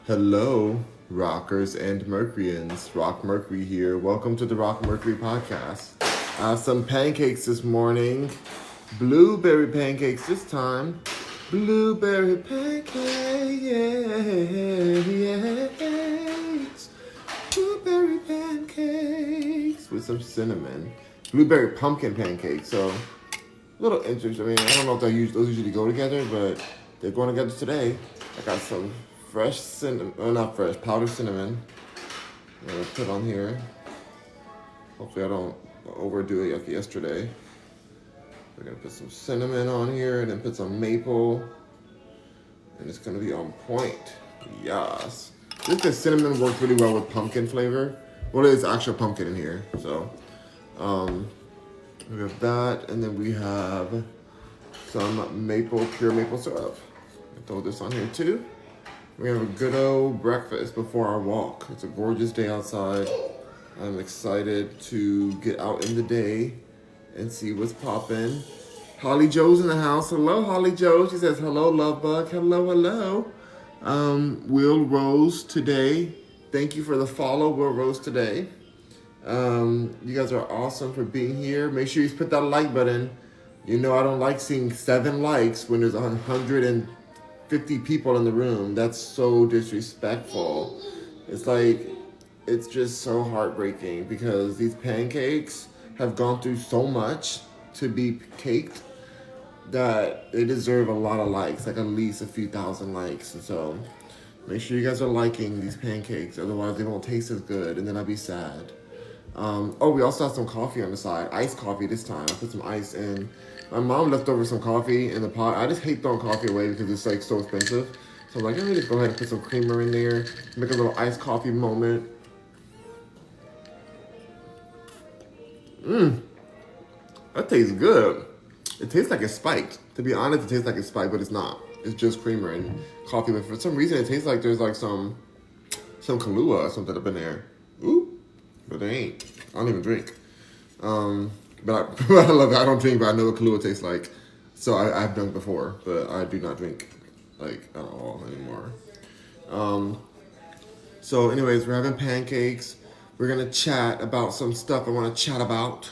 Hello, rockers and Mercuryans. Rock Mercury here. Welcome to the Rock Mercury podcast. Some pancakes this morning. Blueberry pancakes this time. Blueberry pancakes. Blueberry pancakes with some cinnamon. Blueberry pumpkin pancakes. So, a little interesting. I mean, I don't know if those usually go together, but they're going together today. I got some fresh cinnamon, not fresh, powdered cinnamon. I'm gonna put on here. Hopefully I don't overdo it like yesterday. We're gonna put some cinnamon on here and then put some maple. And it's gonna be on point. Yes. I think the cinnamon works really well with pumpkin flavor. Well, there's actual pumpkin in here. So, we have that, and then we have some pure maple syrup. I'll throw this on here too. We have a good old breakfast before our walk. It's a gorgeous day outside. I'm excited to get out in the day and see what's popping. Holly Joe's in the house. Hello, Holly Joe. She says, hello, love bug. Hello, hello. Will Rose today. Thank you for the follow, Will Rose today. You guys are awesome for being here. Make sure you put that like button. You know I don't like seeing 7 likes when there's 150 people in the room. That's so disrespectful. It's just so heartbreaking because these pancakes have gone through so much to be caked that they deserve a lot of likes, like at least a few thousand likes. And so make sure you guys are liking these pancakes, otherwise they won't taste as good and then I'll be sad. We also have some coffee on the side. Iced coffee this time. I put some ice in. My mom left over some coffee in the pot. I just hate throwing coffee away because it's like so expensive. So I'm like, let me just go ahead and put some creamer in there. Make a little iced coffee moment. That tastes good. It tastes like it's spiked. To be honest, it tastes like it's spiked, but it's not. It's just creamer and coffee. But for some reason, it tastes like there's like some Kahlua or something up in there. Ooh. But they ain't. I don't even drink. But I love it. I don't drink, but I know what Kahlua tastes like. So I've drunk before, but I do not drink like at all anymore. So anyways, we're having pancakes. We're gonna chat about some stuff I want to chat about.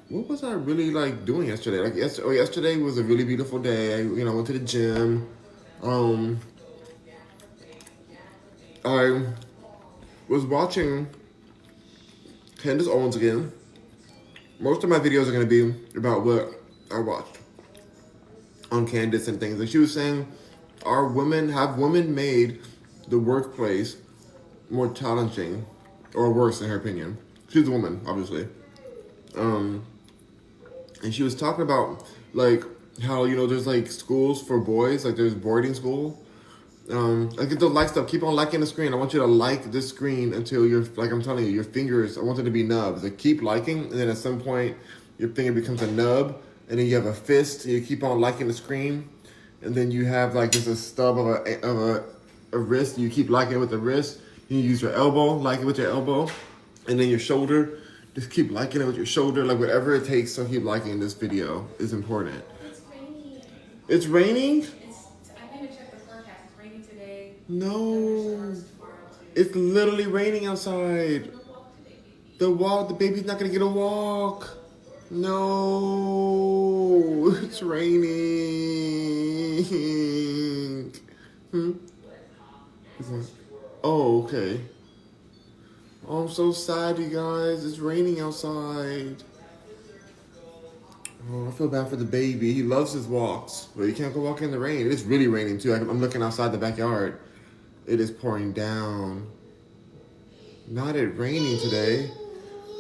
What was I really like doing yesterday? Yesterday was a really beautiful day. I went to the gym. I was watching Candace Owens again. Most of my videos are going to be about what I watched on Candace and things. And she was saying, have women made the workplace more challenging or worse in her opinion? She's a woman, obviously. And she was talking about like how, there's like schools for boys, like there's boarding school. Get the like stuff. Keep on liking the screen. I want you to like this screen until I'm telling you, your fingers, I want it to be nubs. Like keep liking, and then at some point, your finger becomes a nub, and then you have a fist. And you keep on liking the screen, and then you have like just a stub of a wrist. And you keep liking it with the wrist. You use your elbow, like it with your elbow, and then your shoulder. Just keep liking it with your shoulder, like whatever it takes. So keep liking this video is important. It's raining. It's raining. No, it's literally raining outside. The baby's not gonna get a walk. No, it's raining. Oh, okay. Oh, I'm so sad, you guys. It's raining outside. Oh, I feel bad for the baby. He loves his walks, but he can't go walk in the rain. It's really raining too. I'm looking outside the backyard. It is pouring down. Not it raining today.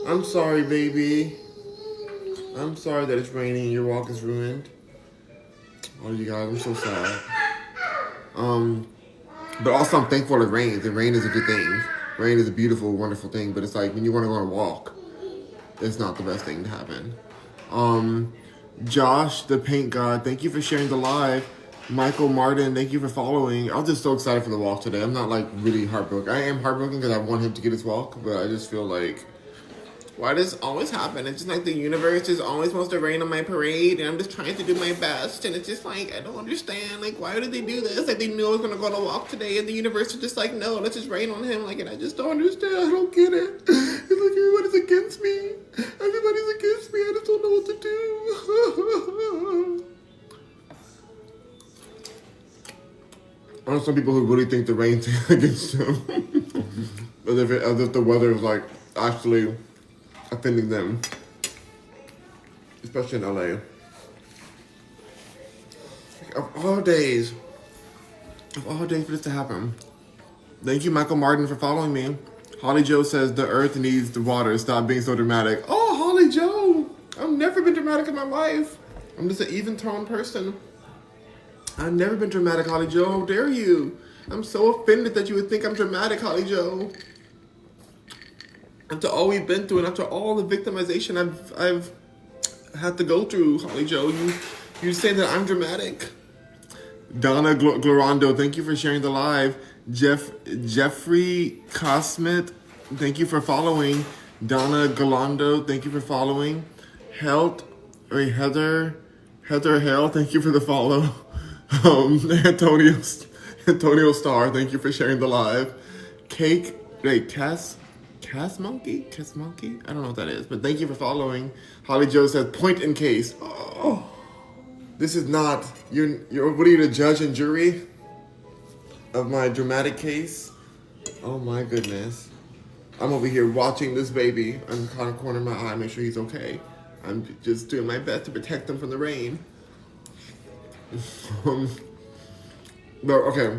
I'm sorry, baby. I'm sorry that it's raining and your walk is ruined. Oh, you guys, I'm so sad. But also I'm thankful it rains. And rain is a good thing. Rain is a beautiful, wonderful thing. But it's like when you want to go on a walk, it's not the best thing to happen. Josh, the paint god, thank you for sharing the live. Michael Martin, thank you for following. I was just so excited for the walk today. I'm not like really heartbroken. I am heartbroken because I want him to get his walk, but I just feel like Why does this always happen? It's just like the universe is always supposed to rain on my parade, and I'm just trying to do my best, and it's just like, I don't understand. Like, why did they do this? Like, they knew I was gonna go on a walk today, and the universe is just like, no, let's just rain on him. Like, and I just don't understand. I don't get it. It's like everybody's against me. Everybody's against me. I just don't know what to do. I know some people who really think the rain's against them. as if the weather is like actually offending them. Especially in LA. Of all days for this to happen. Thank you, Michael Martin, for following me. Holly Joe says the earth needs the water. Stop being so dramatic. Oh, Holly Joe! I've never been dramatic in my life. I'm just an even-toned person. I've never been dramatic, Holly Joe. How dare you? I'm so offended that you would think I'm dramatic, Holly Joe. After all we've been through and after all the victimization I've had to go through, Holly Joe, you say that I'm dramatic. Donna Glorando, thank you for sharing the live. Jeffrey Cosmet, thank you for following. Donna Galando, thank you for following. Heather Hale, thank you for the follow. Antonio Starr, thank you for sharing the live. Cass Monkey? I don't know what that is, but thank you for following. Holly Joe says, point in case. Oh, this is not, what are you, the judge and jury of my dramatic case? Oh my goodness. I'm over here watching this baby. I'm kind of cornering my eye, make sure he's okay. I'm just doing my best to protect him from the rain. But okay,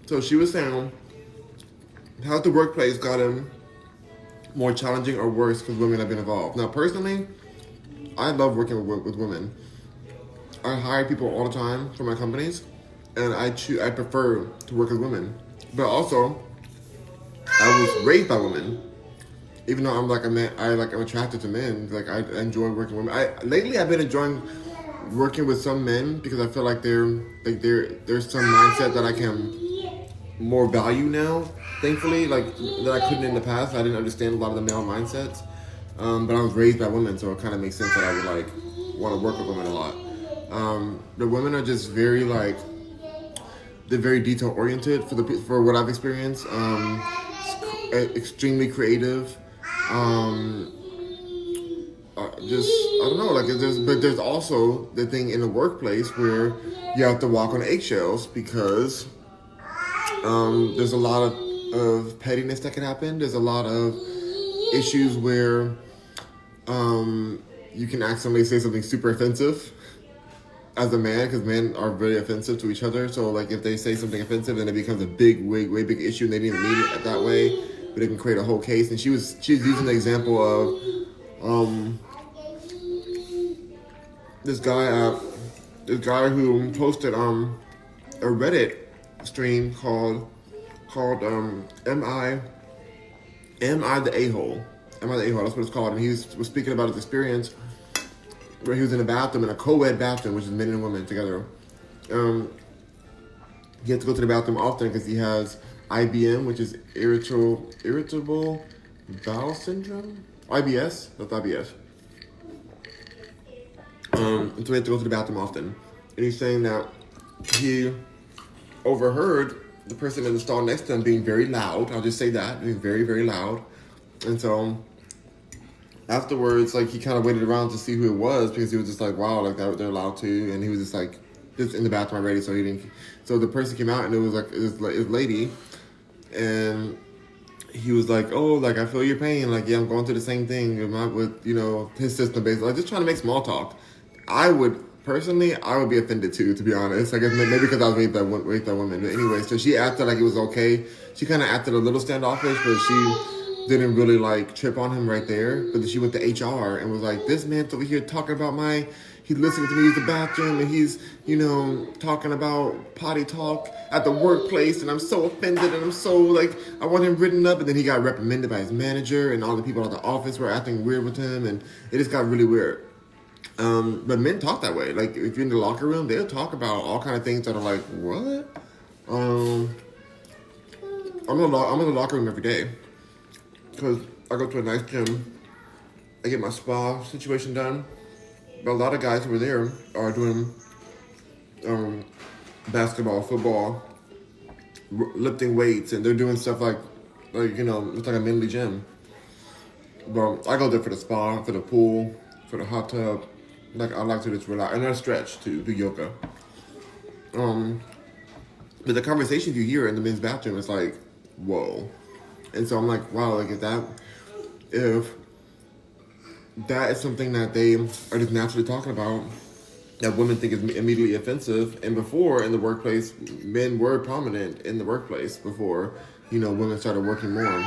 so she was saying, how's the workplace gotten more challenging or worse because women have been involved? Now, personally, I love working with women. I hire people all the time for my companies, and I prefer to work with women. But also, I was raised by women. Even though I'm like a man, I'm attracted to men. Like, I enjoy working with women. Lately I've been enjoying working with some men because I feel like there's some mindset that I can more value now. Thankfully, like that I couldn't in the past. I didn't understand a lot of the male mindsets. But I was raised by women, so it kind of makes sense that I would like want to work with women a lot. The women are just very they're very detail oriented for what I've experienced. Extremely creative. I don't know, but there's also the thing in the workplace where you have to walk on eggshells because there's a lot of pettiness that can happen. There's a lot of issues where you can accidentally say something super offensive as a man, because men are very offensive to each other. So like if they say something offensive, then it becomes a way big issue, and they didn't mean it that way, but it can create a whole case. And she's using the example of this guy who posted a Reddit stream called Am I the A-hole? Am I the A-hole? That's what it's called. And he was speaking about his experience where he was in a bathroom, in a co-ed bathroom, which is men and women together. He had to go to the bathroom often because he has IBM, which is irritable bowel syndrome. IBS. That's IBS. And so he had to go to the bathroom often. And he's saying that he overheard the person in the stall next to him being very loud. I'll just say that. Being very, very loud. And so afterwards, like, he kind of waited around to see who it was because he was just like, wow, like, they're loud too. And he was just like, just in the bathroom already, so he didn't. So the person came out and it was like, this lady. And he was like, oh, like, I feel your pain. Like, yeah, I'm going through the same thing with his system, basically. Like, just trying to make small talk. I would be offended too, to be honest. I guess maybe because I was raised by women. But anyway, so she acted like it was okay. She kind of acted a little standoffish, but she didn't really like trip on him right there. But then she went to HR and was like, this man's over here talking about he's listening to me use the bathroom, and he's, talking about potty talk at the workplace, and I'm so offended, and I'm so, like, I want him written up. And then he got reprimanded by his manager, and all the people at the office were acting weird with him, and it just got really weird. But men talk that way. Like, if you're in the locker room, they'll talk about all kind of things that are like, what? I'm in the locker room every day because I go to a nice gym I get my spa situation done. But a lot of guys who were there are doing um, basketball, football, lifting weights, and they're doing stuff like it's like a mini gym. But I go there for the spa, for the pool, for the hot tub. Like I like to just relax and I stretch to do yoga. Um, but the conversations you hear in the men's bathroom is like, whoa. And so I'm like, wow, like if that is something that they are just naturally talking about, that women think is immediately offensive. And before in the workplace, men were prominent in the workplace before, women started working more.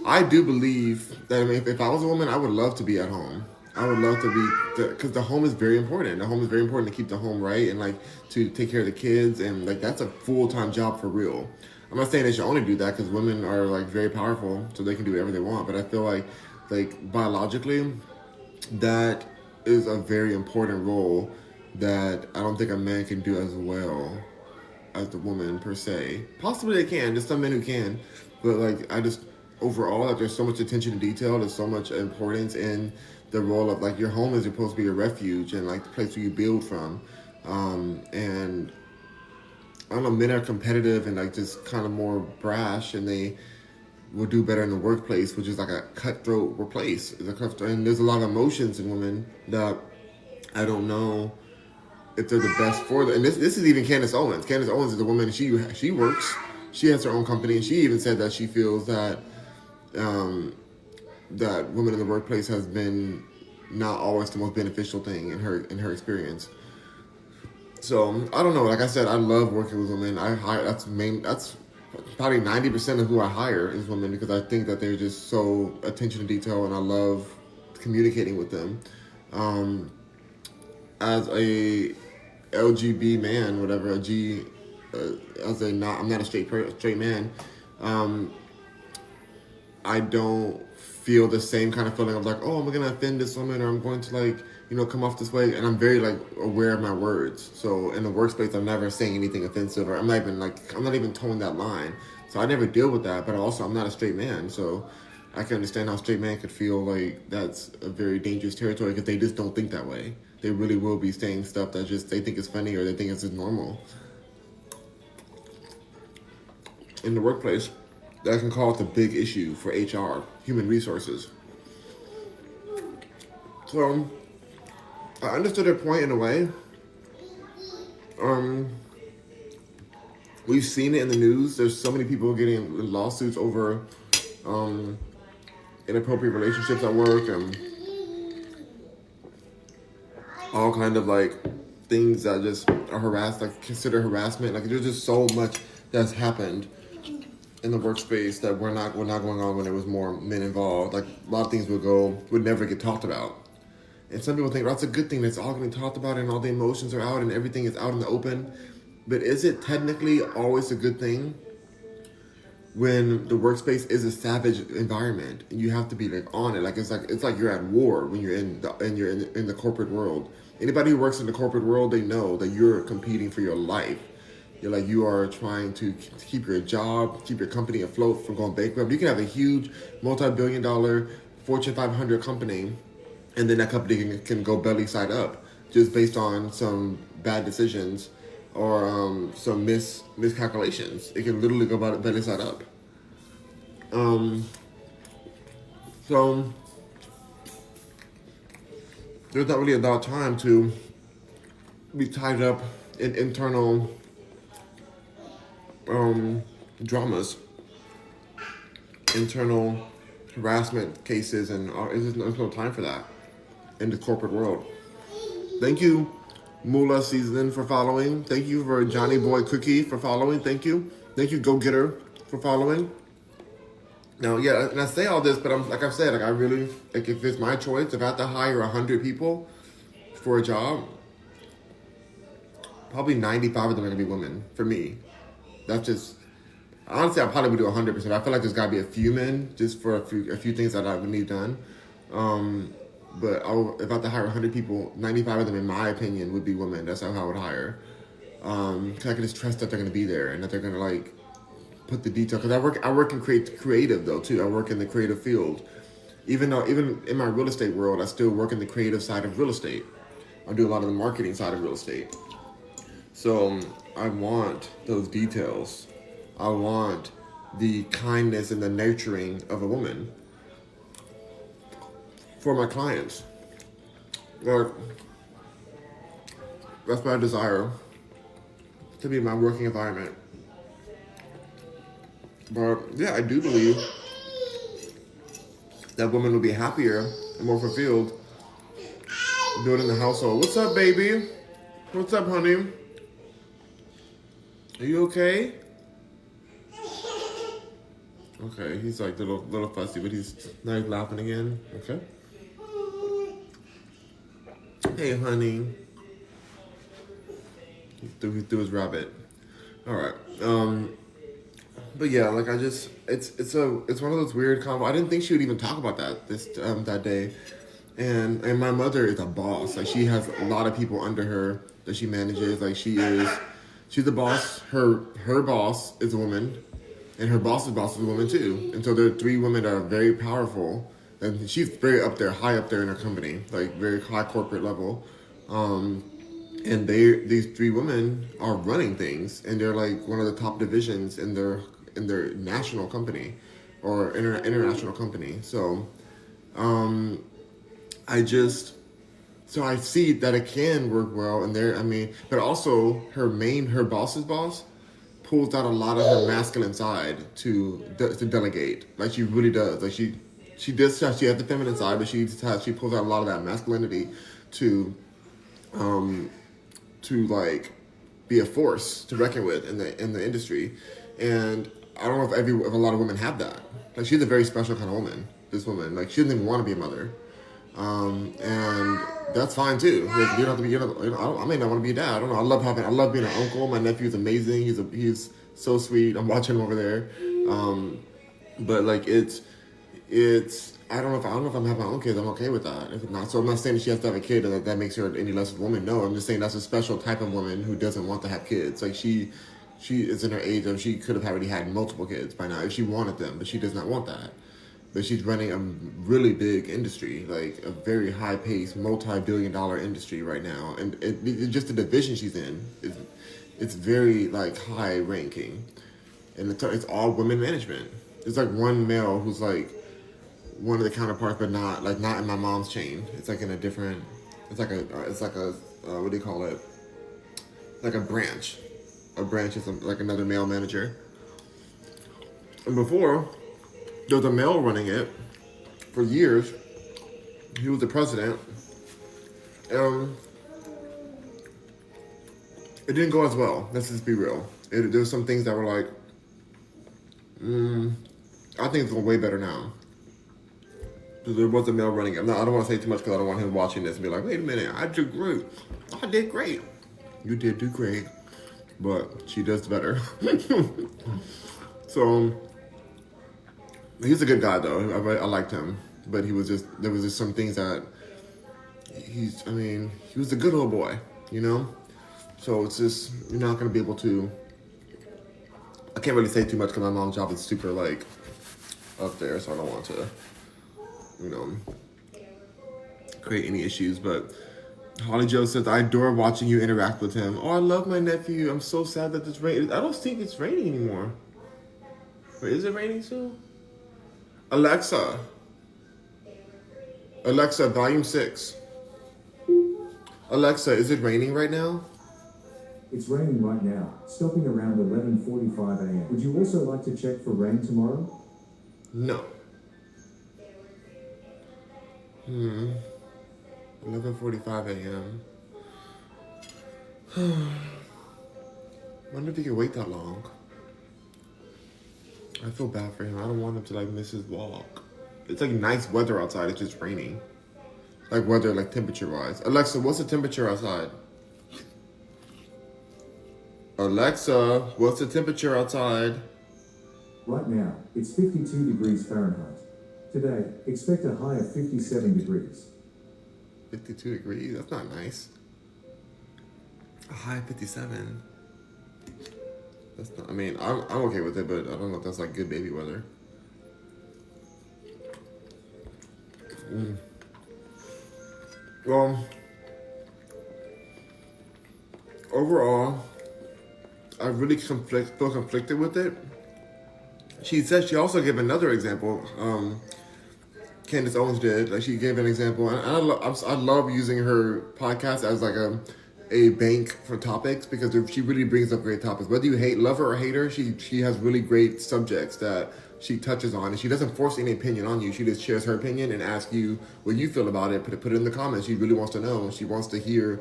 I do believe that if I was a woman, I would love to be at home. I would love to be, because the home is very important. The home is very important to keep the home right and like to take care of the kids. And like that's a full-time job for real. I'm not saying they should only do that because women are like very powerful so they can do whatever they want. But I feel like biologically, that is a very important role that I don't think a man can do as well as the woman per se. Possibly they can. There's some men who can, but like I just overall like there's so much attention to detail. There's so much importance in the role of like your home is supposed to be a refuge and like the place where you build from. And I don't know, men are competitive and like just kind of more brash, and they will do better in the workplace, which is like a cutthroat place. And there's a lot of emotions in women that I don't know if they're the best for them. And this is even Candace Owens. Candace Owens is a woman. She works. She has her own company, and she even said that she feels that that women in the workplace has been not always the most beneficial thing in her experience. So I don't know. Like I said, I love working with women. That's probably 90% of who I hire is women because I think that they're just so attention to detail, and I love communicating with them. As a LGB man, whatever, I'm not a straight man. I don't feel the same kind of feeling of like, oh, I'm gonna offend this woman, or I'm going to like, come off this way. And I'm very like aware of my words. So in the workspace, I'm never saying anything offensive, or I'm not even towing that line. So I never deal with that. But also, I'm not a straight man, so I can understand how straight man could feel like that's a very dangerous territory because they just don't think that way. They really will be saying stuff that just they think is funny or they think it's just normal. In the workplace, that can cause a big issue for HR, human resources. So I understood their point in a way. We've seen it in the news. There's so many people getting lawsuits over inappropriate relationships at work and all kind of like things that just are consider harassment. Like there's just so much that's happened in the workspace that we're not going on when there was more men involved. Like a lot of things would never get talked about. And some people think, well, that's a good thing. That's all getting talked about and all the emotions are out and everything is out in the open. But is it technically always a good thing when the workspace is a savage environment and you have to be like on it? It's like you're at war when you're in the corporate world. Anybody who works in the corporate world, they know that you're competing for your life. You are trying to keep your job, keep your company afloat from going bankrupt. You can have a huge multi-billion-dollar Fortune 500 company, and then that company can go belly side up just based on some bad decisions or some miscalculations. It can literally go belly side up. So there's not really a lot of time to be tied up in internal dramas, internal harassment cases, and there's no time for that in the corporate world. Thank you, Mula Season, for following. Thank you for Johnny Boy Cookie for following. Thank you, Go Getter, for following. Now, yeah, and I say all this, but I've said, I really, if it's my choice, if I have to hire 100 people for a job, probably 95 of them are gonna be women for me. That's just, honestly, I probably would do 100%. I feel like there's got to be a few men just for a few things that I would need done. But if I had to hire 100 people, 95 of them, in my opinion, would be women. That's how I would hire. Because I can just trust that they're going to be there and that they're going to like put the detail. Because I work in creative though too. I work in the creative field, Even though, even in my real estate world, I still work in the creative side of real estate. I do a lot of the marketing side of real estate. So I want those details. I want the kindness and the nurturing of a woman for my clients. Like, that's what I desire to be my working environment. But yeah, I do believe that women will be happier and more fulfilled building the household. What's up, baby? What's up, honey? Are you okay? Okay, he's like a little fussy, but now he's laughing again. Okay. Hey, honey. He threw his rabbit. All right. But yeah, like it's one of those weird combos. I didn't think she would even talk about that day. And my mother is a boss. Like, she has a lot of people under her that she manages. Like, she's the boss. Her boss is a woman, and her boss's boss is a woman too. And so there are three women that are very powerful, and she's very high up there in her company, like very high corporate level. And these three women are running things, and they're like one of the top divisions in their national company or international company. So, I see that it can work well, and but also her boss's boss pulls out a lot of her masculine side to delegate. Like, she really does. Like, she has the feminine side, but she pulls out a lot of that masculinity to like be a force to reckon with in the industry. And I don't know if a lot of women have that. Like, she's a very special kind of woman. This woman, like, she doesn't even want to be a mother. And that's fine too. Like, you don't have to be. I may not want to be a dad. I don't know. I love being an uncle. My nephew's amazing. He's so sweet. I'm watching him over there. But like, it's. I don't know if I'm having my own kids. I'm okay with that. If not, so I'm not saying she has to have a kid and that makes her any less of a woman. No, I'm just saying that's a special type of woman who doesn't want to have kids. Like, she is in her age of, she could have already had multiple kids by now if she wanted them, but she does not want that. But she's running a really big industry, like a very high-paced, multi-billion-dollar industry right now, and just the division she's in it's very like high-ranking, and it's all women management. There's like one male who's like one of the counterparts, but not in my mom's chain. It's like in a different. It's like a what do you call it? Like a branch. A branch is like another male manager. And before, there was a male running it for years. He was the president. It didn't go as well. Let's just be real. There's some things that were like, I think it's going way better now. There was a male running it. I don't want to say too much because I don't want him watching this and be like, wait a minute, I did great. I did great. You did do great, but she does better. So, he's a good guy though. I liked him, but there was just some things that he was a good little boy, you know? So it's just, you're not going to be able to, I can't really say too much because my mom's job is super like up there, so I don't want to, create any issues. But Holly Joe says, I adore watching you interact with him. Oh, I love my nephew. I'm so sad that it's raining. I don't think it's raining anymore. Wait, is it raining soon? Alexa, volume 6. Alexa, is it raining right now? It's raining right now, stopping around 11:45 a.m. Would you also like to check for rain tomorrow? No. 11:45 a.m. Wonder if he can wait that long. I feel bad for him. I don't want him to like miss his walk. It's like nice weather outside. It's just raining. Like weather, like temperature wise. Alexa, what's the temperature outside? Alexa, what's the temperature outside? Right now, it's 52 degrees Fahrenheit. Today, expect a high of 57 degrees. 52 degrees? That's not nice. A high of 57. That's not, I'm okay with it, but I don't know if that's like good baby weather. Well, overall, I really feel conflicted with it. She said she also gave another example. Candace Owens did. Like she gave an example, and I love using her podcast as like a bank for topics because she really brings up great topics. Whether you love her or hate her, she has really great subjects that she touches on, and she doesn't force any opinion on you. She just shares her opinion and asks you what you feel about it. Put it in the comments. She really wants to know. She wants to hear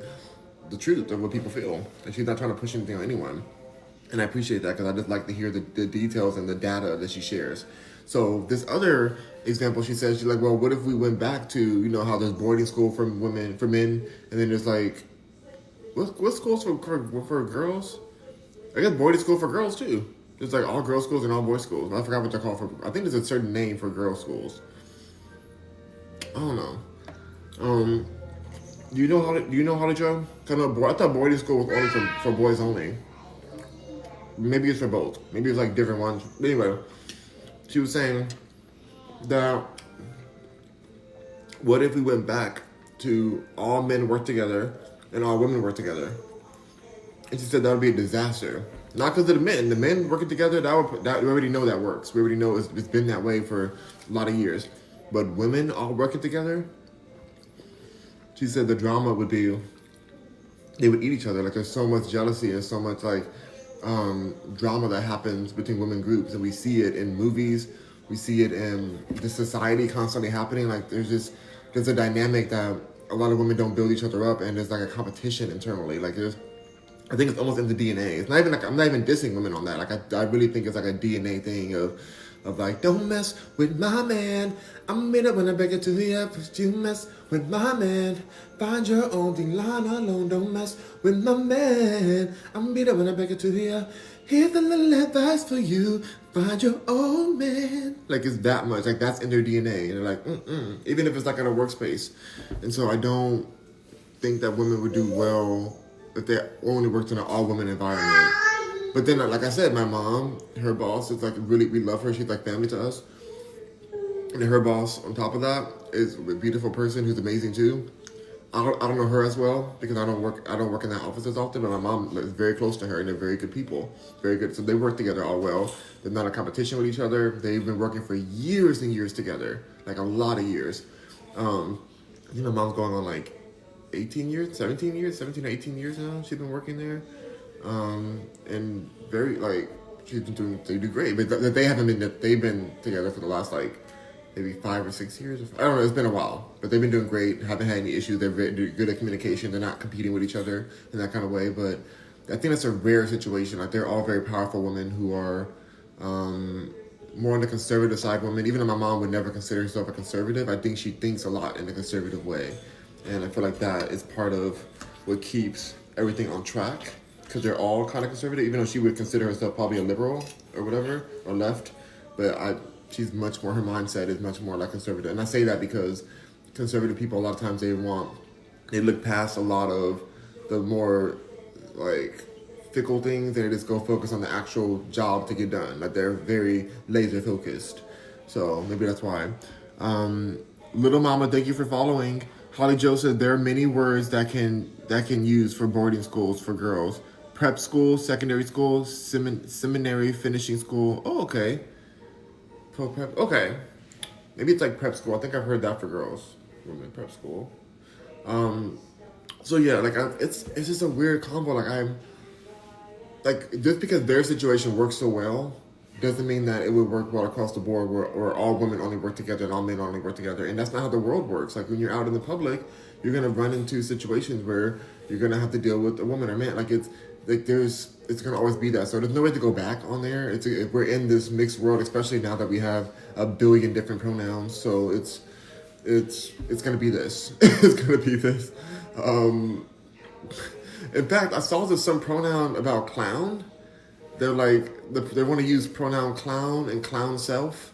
the truth of what people feel, and she's not trying to push anything on anyone. And I appreciate that because I just like to hear the details and the data that she shares. So this other example, she says, she's like, well, what if we went back to, you know, how there's boarding school for men, and then there's like, what schools for girls? I guess boarding school for girls too. There's like all girls schools and all boys schools. I forgot what they're called I think there's a certain name for girls schools. I don't know. Do you know Holly Joe? I thought boarding school was only for boys only. Maybe it's for both. Maybe it's like different ones. But anyway, she was saying that what if we went back to all men work together and all women work together? And she said that would be a disaster. Not because of the men. The men working together, that we already know that works. We already know it's been that way for a lot of years. But women all working together, she said the drama would be they would eat each other. Like there's so much jealousy and so much like drama that happens between women groups, and we see it in movies, we see it in the society constantly happening. Like there's a dynamic that a lot of women don't build each other up, and there's like a competition internally. Like I think it's almost in the DNA. It's not even like I'm not even dissing women on that. Like I really think it's like a DNA thing of like, don't mess with my man. I'm made up when I beg it to the up. You mess with my man. Find your own thing, line alone. Don't mess with my man. I'm made up when I beg it to the up. Here's a little advice for you. Find your own man. Like it's that much. Like that's in their DNA. And they're like, even if it's like in a workspace. And so I don't think that women would do well if they only worked in an all-women environment. But then, like I said, my mom, her boss is like really, we love her. She's like family to us. And her boss, on top of that, is a beautiful person who's amazing too. I don't know her as well because I don't work in that office as often. But my mom is very close to her, and they're very good people, very good. So they work together all well. They're not a competition with each other. They've been working for years and years together, like a lot of years. I think my mom's going on like 17 or 18 years now. She's been working there. And very like they do great, but they've been together for the last like maybe 5 or 6 years. I don't know. It's been a while, but they've been doing great. Haven't had any issues. They're very good at communication. They're not competing with each other in that kind of way. But I think that's a rare situation. Like they're all very powerful women who are more on the conservative side. Women, even though my mom would never consider herself a conservative, I think she thinks a lot in a conservative way, and I feel like that is part of what keeps everything on track. Because they're all kind of conservative, even though she would consider herself probably a liberal or whatever, or left. But she's much more, her mindset is much more like conservative. And I say that because conservative people, a lot of times they look past a lot of the more like fickle things and they just go focus on the actual job to get done. Like they're very laser focused. So maybe that's why. Little Mama, thank you for following. Holly Jo said there are many words that can use for boarding schools for girls. Prep school, secondary school, seminary, finishing school. Oh, okay. Prep. Okay. Maybe it's like prep school. I think I've heard that for girls. Women prep school. So yeah, like it's just a weird combo. Like I'm like just because their situation works so well doesn't mean that it would work well across the board where all women only work together and all men only work together. And that's not how the world works. Like when you're out in the public, you're gonna run into situations where you're gonna have to deal with a woman or man. Like it's gonna always be that. So there's no way to go back on there. We're in this mixed world, especially now that we have a billion different pronouns. So it's gonna be this. It's gonna be this. In fact, I saw some pronoun about clown. They're like they want to use pronoun clown and clown self,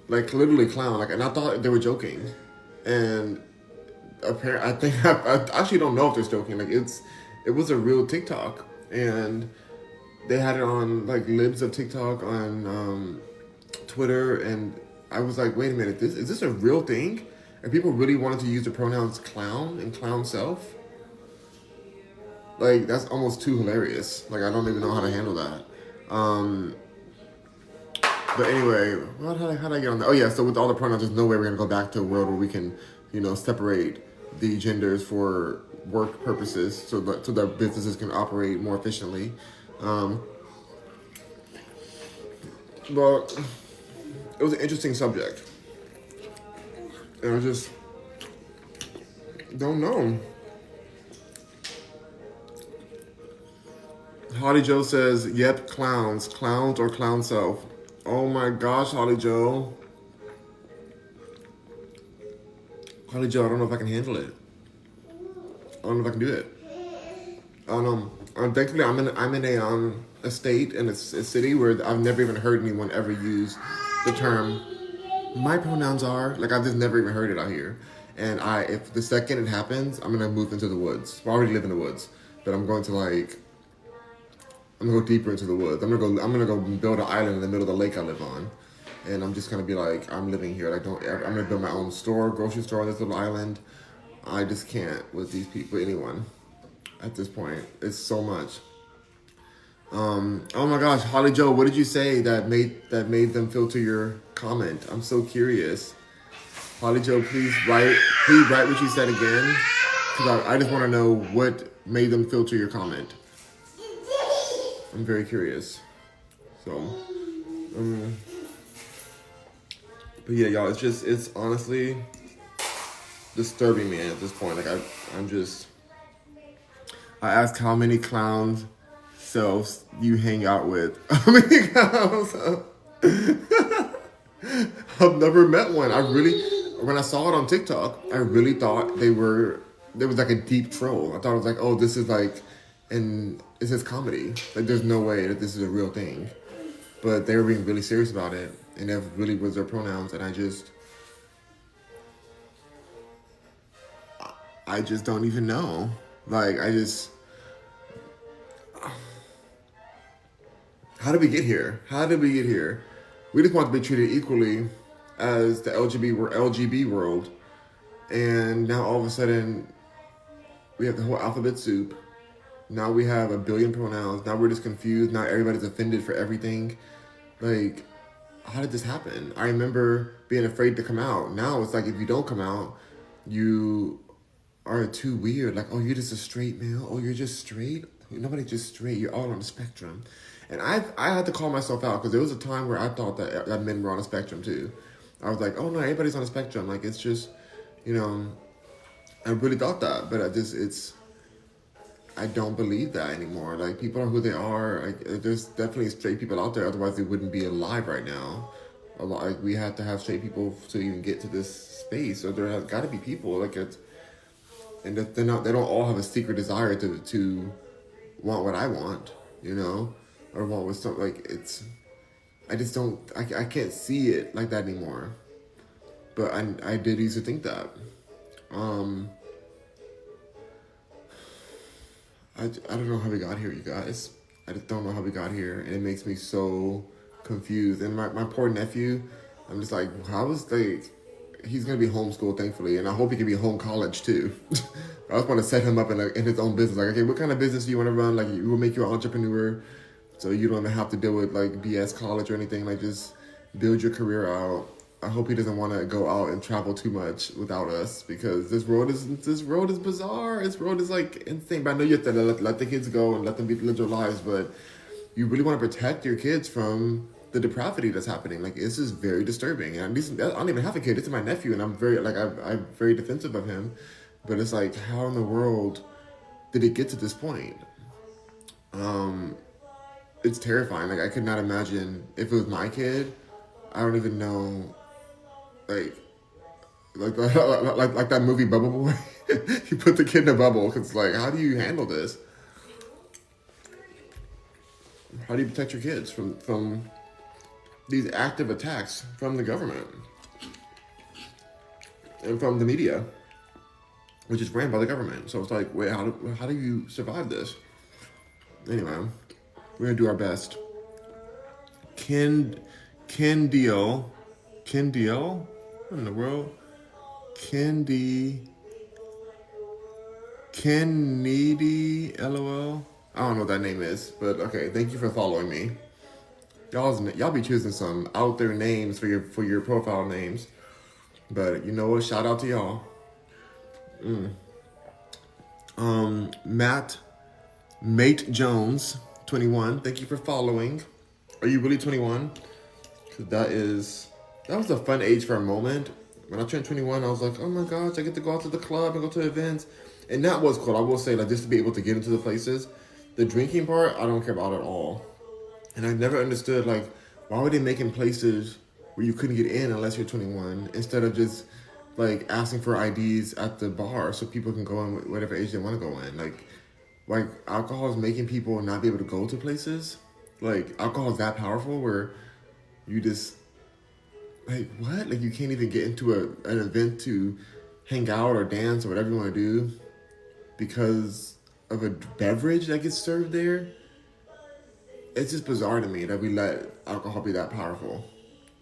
like literally clown. Like, and I thought they were joking, and apparently I actually don't know if they're joking. Like it was a real TikTok, and they had it on like libs of TikTok on Twitter, and I was like, wait a minute, is this a real thing? If people really wanted to use the pronouns clown and clown self, like, that's almost too hilarious. Like, I don't even know how to handle that. But anyway, how did I get on that? Oh yeah, so with all the pronouns, there's no way we're gonna go back to a world where we can, separate the genders for work purposes, so that businesses can operate more efficiently. But it was an interesting subject, and I just don't know. Holly Joe says, "Yep, clowns or clown self." Oh my gosh, Holly Joe. Holly Joe, I don't know if I can handle it. I don't know if I can do it. I don't know. Thankfully, I'm in a state and a city where I've never even heard anyone ever use the term. My pronouns are, like, I've just never even heard it out here. And if the second it happens, I'm gonna move into the woods. I already live in the woods, but I'm going to I'm gonna go deeper into the woods. I'm gonna go build an island in the middle of the lake I live on, and I'm just gonna be like, I'm living here. I'm gonna build my own grocery store on this little island. I just can't with these people, anyone, at this point. It's so much. Oh my gosh, Holly Joe, what did you say that made them filter your comment? I'm so curious. Holly Joe, please write what you said again, because I just want to know what made them filter your comment. I'm very curious. So, but yeah, y'all, it's honestly disturbing me at this point. Like, I asked how many clowns selves you hang out with. How many clowns? I've never met one. When I saw it on TikTok, I really thought there was like a deep troll. I thought it was like, oh, this is like, this is comedy. Like, there's no way that this is a real thing. But they were being really serious about it, and that really was their pronouns, and I just don't even know. Like, how did we get here? We just want to be treated equally as the LGB world, and now all of a sudden we have the whole alphabet soup. Now we have a billion pronouns. Now we're just confused. Now everybody's offended for everything. Like, how did this happen? I remember being afraid to come out. Now it's like, if you don't come out, you are too weird. Like, oh, you're just a straight male. Oh, you're just straight. Nobody's just straight. You're all on the spectrum. And I had to call myself out, because there was a time where I thought that men were on a spectrum too. I was like, oh no, everybody's on a spectrum. Like, it's just, I really thought that, but I don't believe that anymore. Like, people are who they are. There's definitely straight people out there, otherwise they wouldn't be alive right now. We have to have straight people to even get to this space. So there has got to be people and they don't all have a secret desire to want what I want, or want with something. Like, I just don't. I can't see it like that anymore. But I did used to think that. I don't know how we got here, you guys. I just don't know how we got here, and it makes me so confused. And my poor nephew, I'm just like, he's gonna be homeschooled, thankfully, and I hope he can be home college too. I just want to set him up in his own business. Like, okay, what kind of business do you want to run? Like, we will make you an entrepreneur, so you don't even have to deal with like BS college or anything. Like, just build your career out. I hope he doesn't want to go out and travel too much without us, because this world is bizarre. This world is like insane. But I know you have to let the kids go and let them live their lives, but you really want to protect your kids from the depravity that's happening. Like, this is very disturbing. And I don't even have a kid. This is my nephew, and I'm very defensive of him. But it's like, how in the world did it get to this point? It's terrifying. Like, I could not imagine if it was my kid. I don't even know. Like that movie Bubble Boy. You put the kid in a bubble, because, like, how do you handle this? How do you protect your kids from these active attacks from the government and from the media, which is ran by the government? So it's like, wait, how do you survive this? Anyway, we're gonna do our best. Ken Deal, what in the world? Kennedy, LOL. I don't know what that name is, but okay. Thank you for following me. Y'all be choosing some out there names for your profile names, but you know what? Shout out to y'all. Matt Mate Jones, 21. Thank you for following. Are you really 21? Cause that was a fun age for a moment. When I turned 21, I was like, oh my gosh, I get to go out to the club and go to events. And that was cool. I will say, like, just to be able to get into the places. The drinking part, I don't care about at all. And I never understood, like, why were they making places where you couldn't get in unless you're 21 instead of just, like, asking for IDs at the bar so people can go in whatever age they want to go in. Like alcohol is making people not be able to go to places. Like, alcohol is that powerful where you just, like, what? Like, you can't even get into an event to hang out or dance or whatever you want to do because of a beverage that gets served there. It's just bizarre to me that we let alcohol be that powerful,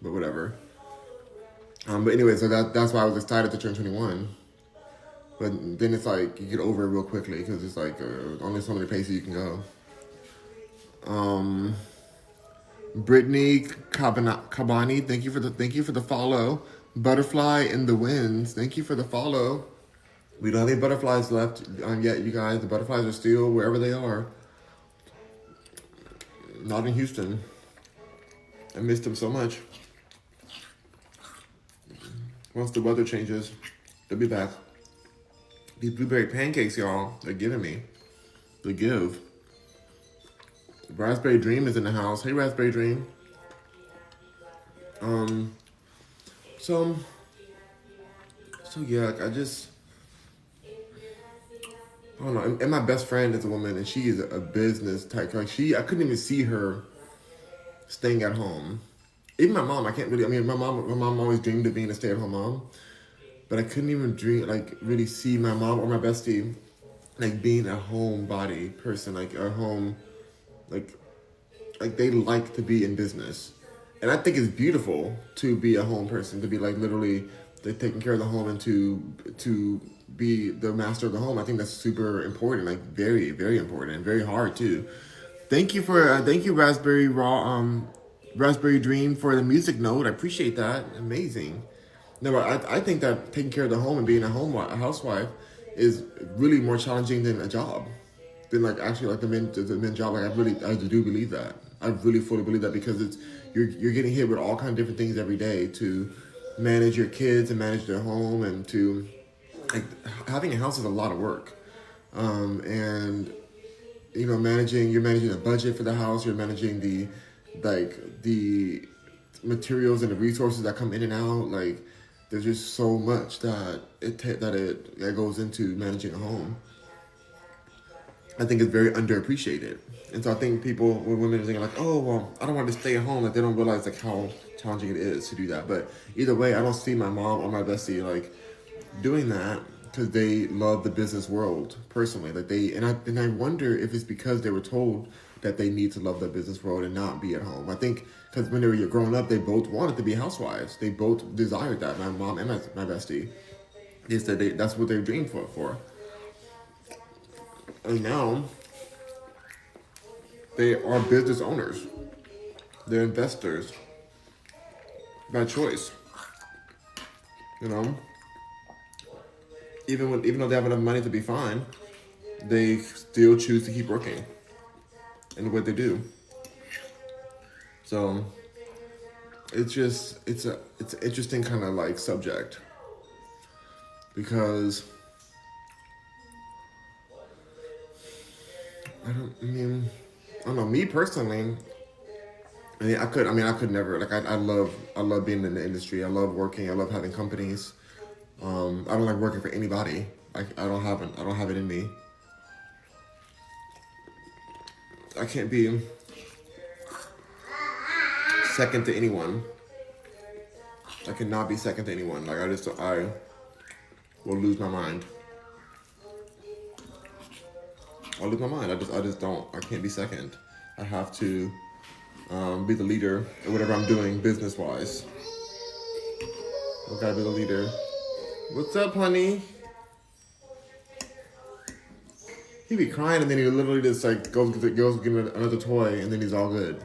but whatever. But anyway, so that's why I was excited to turn 21. But then it's like you get over it real quickly because it's like only so many places you can go. Brittany Cabani, thank you for the follow. Butterfly in the Winds, thank you for the follow. We don't have any butterflies left yet, you guys. The butterflies are still wherever they are. Not in Houston. I missed them so much. Once the weather changes, they'll be back. These blueberry pancakes, y'all, they're giving me. They give. Raspberry Dream is in the house. Hey, Raspberry Dream. So yeah, I don't know. And my best friend is a woman, and she is a business type. Like, I couldn't even see her staying at home. Even my mom, I can't really. I mean, my mom always dreamed of being a stay-at-home mom, but I couldn't even really see my mom or my bestie, like, being a homebody person, like a home, like they like to be in business, and I think it's beautiful to be a home person, to be like literally taking care of the home and to be the master of the home. I think that's super important, like very, very important and very hard too. Thank you Raspberry Dream for the music note. I appreciate that. Amazing. No, I think that taking care of the home and being a housewife is really more challenging than a job, than like actually like the men job. Like, I do believe that. I really fully believe that because you're getting hit with all kinds of different things every day to manage your kids and manage their home, and to like having a house is a lot of work, and you're managing a budget for the house. You're managing the materials and the resources that come in and out. Like, there's just so much that goes into managing a home. I think it's very underappreciated. And so I think when women are thinking like, oh, well, I don't want to stay at home, like, they don't realize like how challenging it is to do that. But either way, I don't see my mom or my bestie like doing that because they love the business world personally. Like, and I wonder if it's because they were told that they need to love the business world and not be at home. I think because when they were growing up, they both wanted to be housewives. They both desired that. My mom and my bestie. They said that's what they dreamed for. And now they are business owners. They're investors by choice. Even though they have enough money to be fine, they still choose to keep working in what they do. So it's an interesting kind of like subject, because I don't know, me personally, I could never, like, I love being in the industry. I love working. I love having companies. I don't like working for anybody. I don't have it in me. I can't be second to anyone. I cannot be second to anyone. Like, I will lose my mind. I'll lose my mind. I just don't. I can't be second. I have to be the leader in whatever I'm doing business-wise. I gotta be the leader. What's up, honey? He be crying and then he literally just like goes get another toy and then he's all good.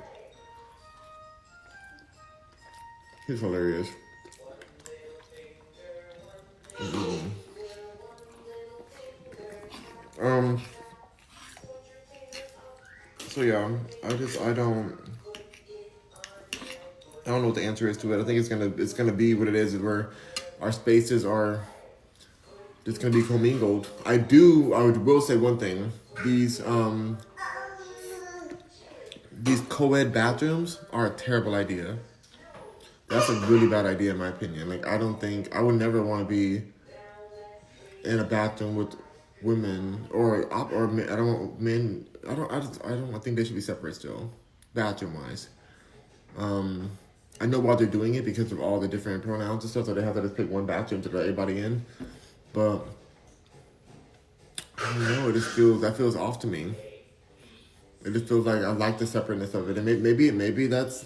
He's hilarious. Mm-hmm. So yeah, I don't know what the answer is to it. I think it's gonna be what it is where our spaces are just gonna be commingled. I will say one thing. These co-ed bathrooms are a terrible idea. That's a really bad idea in my opinion. Like I would never want to be in a bathroom with women or men. I don't want men. I think they should be separate still, bathroom wise. I know why they're doing it because of all the different pronouns and stuff. So they have to just pick one bathroom to let everybody in. But I don't know. That feels off to me. It just feels like I like the separateness of it, and maybe that's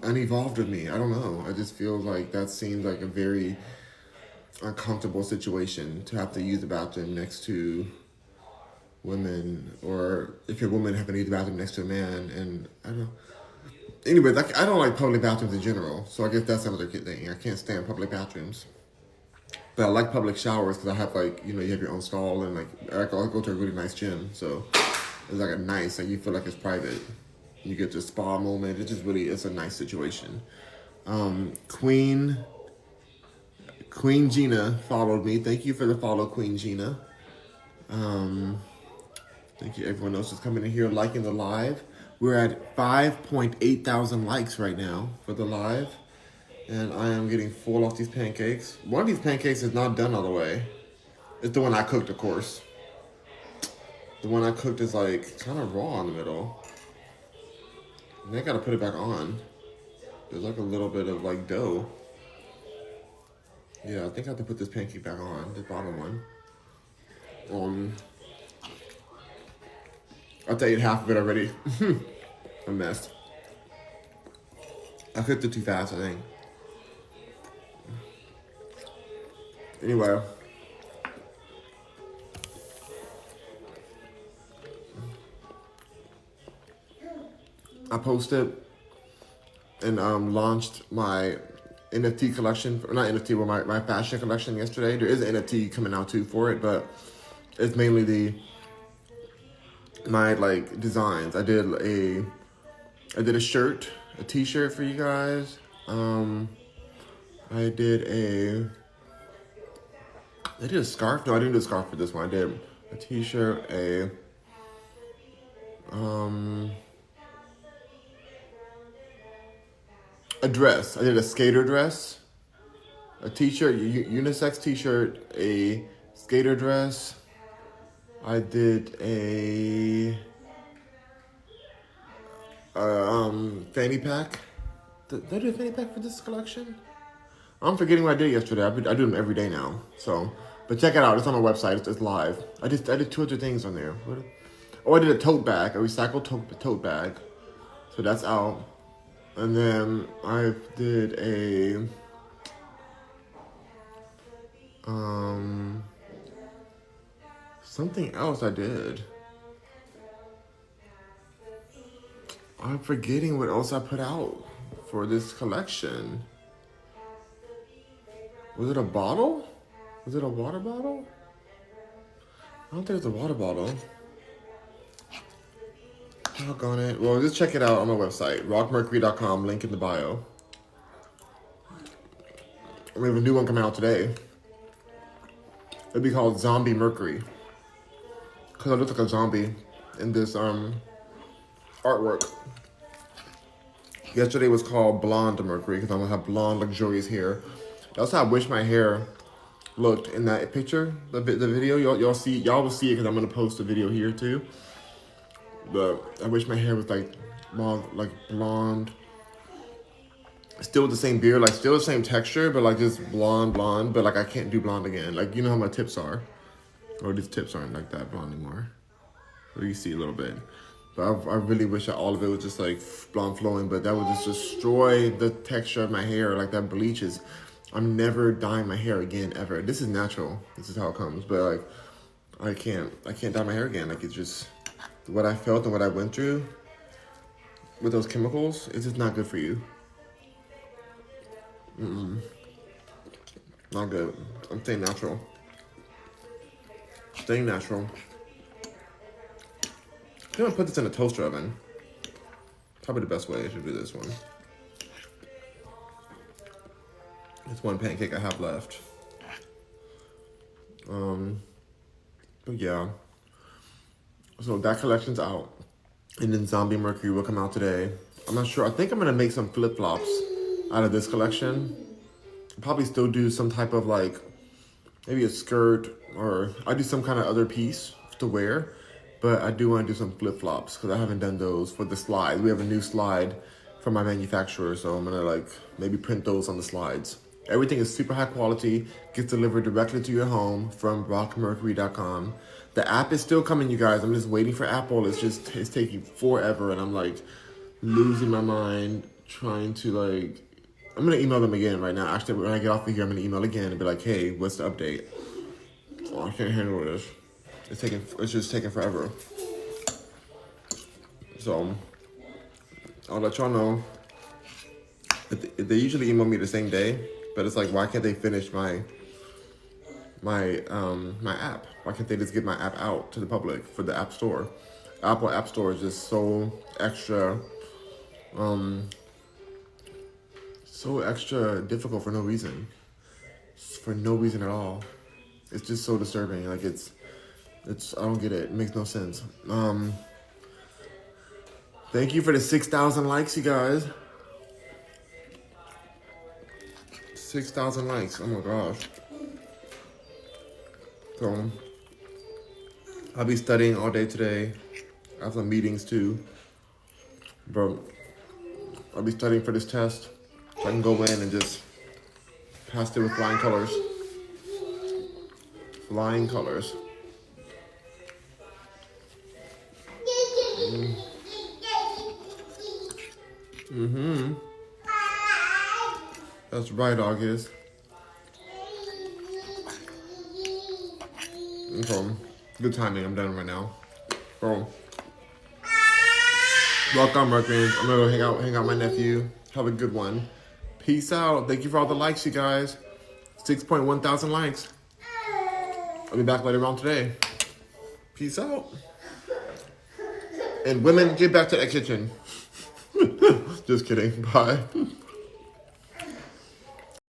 unevolved with me. I don't know. I just feel like that seems like a very uncomfortable situation to have to use the bathroom next to women, or if you're a woman having to use the bathroom next to a man, and I don't know. Anyways, I don't like public bathrooms in general, so I guess that's another thing. I can't stand public bathrooms. But I like public showers because I have you have your own stall, and I go to a really nice gym, so it's like you feel like it's private. You get the spa moment. It's a nice situation. Queen Gina followed me. Thank you for the follow, Queen Gina. Thank you everyone else who's coming in here liking the live. We're at 5.8 thousand likes right now for the live. And I am getting full off these pancakes. One of these pancakes is not done all the way. It's the one I cooked, of course. The one I cooked is kind of raw in the middle. And I gotta put it back on. There's a little bit of dough. Yeah, I think I have to put this pancake back on, the bottom one. I'll ate half of it already. A mess. I cooked it too fast, I think. Anyway. I posted and launched my NFT collection, or not NFT, but my fashion collection yesterday. There is an NFT coming out too for it, but it's mainly my designs. I did a shirt, a t-shirt for you guys. I did a scarf. No, I didn't do a scarf for this one. I did a t-shirt, a dress. I did a skater dress, a t-shirt, unisex t-shirt, a skater dress. I did a fanny pack. Did I do a fanny pack for this collection? I'm forgetting what I did yesterday. I do them every day now. So, but check it out. It's on my website. It's live. I did 2 other things on there. I did a tote bag, a recycled tote bag. So that's out. And then I did a something else I did. I'm forgetting what else I put out for this collection. Was it a bottle? Was it a water bottle? I don't think it's a water bottle. Doggone it. Well, just check it out on my website, rockmercury.com, link in the bio. We have a new one coming out today. It'll be called Zombie Mercury. Because I look like a zombie in this artwork. Yesterday was called Blonde Mercury because I'm going to have blonde, luxurious hair. That's how I wish my hair looked in that picture, the video. Y'all will see it because I'm going to post a video here too. But I wish my hair was blonde. Still with the same beard, still the same texture, but just blonde. But I can't do blonde again. You know how my tips are. Or these tips aren't like that blonde anymore. Or you see a little bit. But I really wish that all of it was just blonde flowing, but that would just destroy the texture of my hair. That bleaches. I'm never dyeing my hair again ever. This is natural. This is how it comes. But like, I can't dye my hair again. Like, it's just what I felt and what I went through with those chemicals. It's just not good for you. Not good. I'm staying natural. Staying natural. I'm gonna put this in a toaster oven. Probably the best way to do this one. It's one pancake I have left. But yeah. So that collection's out. And then Zombie Mercury will come out today. I'm not sure. I think I'm gonna make some flip-flops out of this collection. I'll probably still do some type of like, maybe a skirt, or I do some kind of other piece to wear. But I do want to do some flip-flops because I haven't done those for the slide. We have a new slide from my manufacturer, so I'm gonna like maybe print those on the slides. Everything is super high quality, gets delivered directly to your home from rockmercury.com. The app is still coming, you guys. I'm just waiting for Apple. It's taking forever, and I'm like losing my mind trying to like. I'm gonna email them again right now. Actually, when I get off of here, I'm gonna email again and be like, "Hey, what's the update?" Oh, I can't handle this. It's just taking forever. So I'll let y'all know. They usually email me the same day, but it's like, why can't they finish my app? Why can't they just get my app out to the public for the App Store? Apple App Store is just so extra difficult for no reason. For no reason at all. It's just so disturbing. Like it's I don't get it. It makes no sense. Thank you for the 6,000 likes, you guys. 6,000 likes. Oh my gosh. So I'll be studying all day today. I have some meetings too. But I'll be studying for this test so I can go in and just pass it with flying colors. Flying colors. That's right, August. Okay. Good timing. I'm done right now. So, welcome, Mercury. I'm gonna go hang out with my nephew. Have a good one. Peace out. Thank you for all the likes, you guys. 6.1 thousand likes. I'll be back later on today. Peace out. And women, get back to that kitchen. Just kidding. Bye.